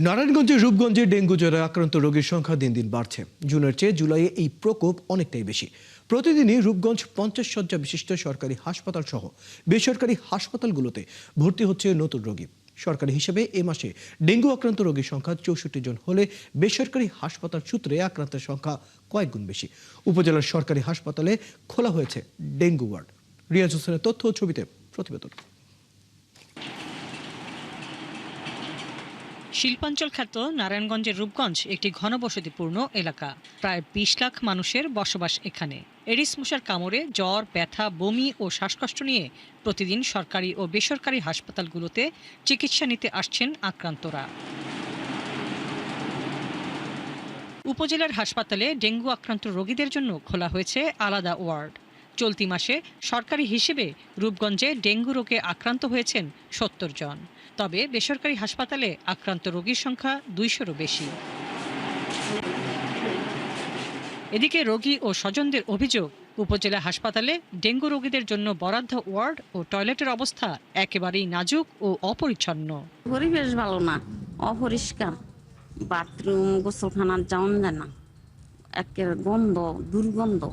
নারায়ণগঞ্জের রূপগঞ্জে ডেঙ্গু জ্বরে আক্রান্ত রোগীর সংখ্যা দিন দিন বাড়ছে। জুনের চেয়ে জুলাইয়ে এই প্রকোপ অনেকটাই বেশি। প্রতিদিনই রূপগঞ্জ 50 শয্যা বিশিষ্ট সরকারি হাসপাতাল সহ বেসরকারি হাসপাতালগুলোতে ভর্তি হচ্ছে নতুন রোগী। সরকারি হিসেবে এ মাসে ডেঙ্গু আক্রান্ত রোগীর সংখ্যা 64 জন হলে বেসরকারি হাসপাতাল সূত্রে আক্রান্তের সংখ্যা কয়েক গুণ বেশি। উপজেলার সরকারি হাসপাতালে খোলা হয়েছে ডেঙ্গু ওয়ার্ড। রিয়াজ হোসেনের তথ্য ও ছবিতে প্রতিবেদন। শিল্পাঞ্চল খ্যাত নারায়ণগঞ্জের রূপগঞ্জ একটি ঘনবসতিপূর্ণ এলাকা। প্রায় 20 লাখ মানুষের বসবাস এখানে। এডিস মশার কামড়ে জ্বর, ব্যথা, বমি ও শ্বাসকষ্ট নিয়ে প্রতিদিন সরকারি ও বেসরকারি হাসপাতালগুলোতে চিকিৎসা নিতে আসছেন আক্রান্তরা। উপজেলার হাসপাতালে ডেঙ্গু আক্রান্ত রোগীদের জন্য খোলা হয়েছে আলাদা ওয়ার্ড। চলতি মাসে সরকারি হিসেবে রূপগঞ্জে ডেঙ্গু রোগে আক্রান্ত হয়েছেন 70 জন। তবে বেসরকারি হাসপাতালে আক্রান্ত রোগীর সংখ্যা 200-রও বেশি। এদিকে রোগী ও স্বজনদের অভিযোগ, উপজেলা হাসপাতালে ডেঙ্গু রোগীদের জন্য বরাদ্দ ওয়ার্ড ও টয়লেটের অবস্থা একেবারেই নাজুক ও অপরিচ্ছন্ন। পরিবেশ ভালো না, অপরিষ্কার, বাথরুম গোসলখানার যাওয়া যায় না, একের গন্ধ, দুর্গন্ধ।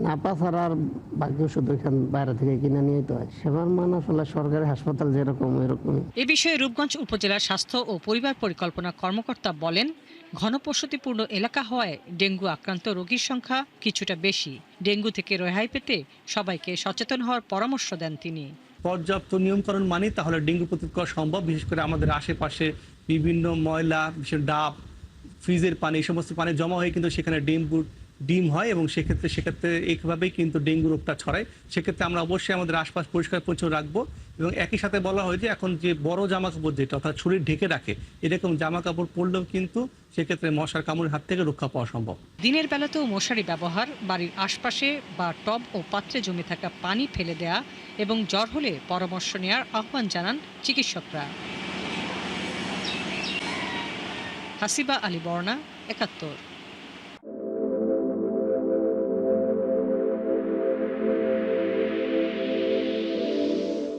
নাপা ছাড়ার বাকি ওষুধ ওইখান বাইরে থেকে কিনে নিয়ে তো হয়। সেবার মান আসলে সরকারি হাসপাতাল যেরকম এরকম। এ বিষয়ে রূপগঞ্জ উপজেলার স্বাস্থ্য ও পরিবার পরিকল্পনা কর্মকর্তা বলেন, ঘনবসতিপূর্ণ এলাকা হওয়ায় ডেঙ্গু আক্রান্ত রোগীর সংখ্যা কিছুটা বেশি। ডেঙ্গু থেকে রেহাই পেতে সবাইকে সচেতন হওয়ার পরামর্শ দেন তিনি। পর্যাপ্ত নিয়মকানুন মানি তাহলে ডেঙ্গু প্রতিরোধ করা সম্ভব। বিশেষ করে আমাদের আশেপাশে বিভিন্ন ময়লা, বিশেষ ডাব, ফ্রিজের পানি, এই সমস্ত পানি জমা হয়ে কিন্তু সেখানে ডিম হয় এবং সেক্ষেত্রে এইভাবেই কিন্তু ডেঙ্গু রোগটা ছড়ায়। সেক্ষেত্রে আমরা অবশ্যই আমাদের আশপাশ পরিষ্কার পরিচ্ছন্ন রাখবো এবং একই সাথে বলা হয় যে এখন যে বড় জামা কাপড় যেটা অর্থাৎ শরীর ঢেকে রাখে, এরকম জামা কাপড় পরলেও কিন্তু সেক্ষেত্রে মশার কামড়ের হাত থেকে রক্ষা পাওয়া সম্ভব। দিনের বেলাতেও মশারি ব্যবহার, বাড়ির আশপাশে বা টব ও পাত্রে জমে থাকা পানি ফেলে দেয়া এবং জ্বর হলে পরামর্শ নেওয়ার আহ্বান জানান চিকিৎসকরা। হাসিবা আলী বর্ণা, ৭১।